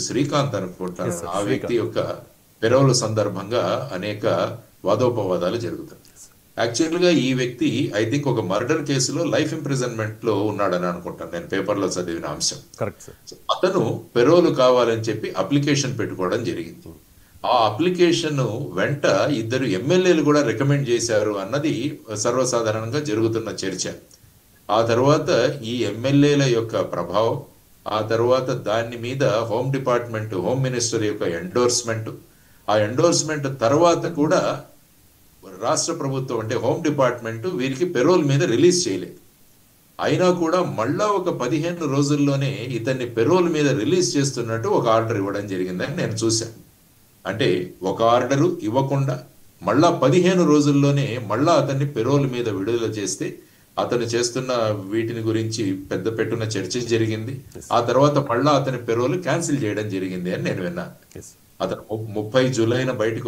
శ్రీకాంత్ అనుకుంటాను yes sir, ఆ వ్యక్తి శ్రీకాంత్. యొక్క పెరోలు సందర్భంగా అనేక వాదోపవాదాలు జరుగుతాయి. యాక్చువల్ గా ఈ వ్యక్తి ఐ థింక్ ఒక మర్డర్ కేసులో లైఫ్ ఇంప్రిజన్మెంట్ లో ఉన్నాడని అనుకుంటాను, నేను పేపర్లో చదివిన అంశం. Correct sir. అతను పెరోలు కావాలని చెప్పి అప్లికేషన్ పెట్టుకోవడం జరిగింది. ఆ అప్లికేషన్ వెంట ఇద్దరు ఎమ్మెల్యేలు కూడా రికమెండ్ చేశారు అన్నది సర్వసాధారణంగా జరుగుతున్న చర్చ. ఆ తర్వాత ఈ ఎమ్మెల్యేల యొక్క ప్రభావం, ఆ తర్వాత దాని మీద హోమ్ మినిస్టర్ యొక్క ఎండోర్స్మెంట్, ఆ ఎండోర్స్మెంట్ తర్వాత కూడా రాష్ట్ర ప్రభుత్వం అంటే హోమ్ డిపార్ట్మెంట్ వీరికి పెరోల్ మీద రిలీజ్ చేయలేదు. అయినా కూడా మళ్ళా ఒక 15 రోజుల్లోనే ఇతన్ని పెరోల్ మీద రిలీజ్ చేస్తున్నట్టు ఒక ఆర్డర్ ఇవ్వడం జరిగిందని నేను చూశాను. అంటే ఒక ఆర్డరు ఇవ్వకుండా మళ్ళా 15 రోజుల్లోనే మళ్ళా అతన్ని పెరోల్ మీద విడుదల చేస్తే అతను చేస్తున్న వీటిని గురించి పెద్ద పెట్టున చర్చ జరిగింది. ఆ తర్వాత మళ్ళా అతని పెరోల్ క్యాన్సిల్ చేయడం జరిగింది అని నేను విన్నాను. ఎస్. అతను 30 జూలైన బయటకు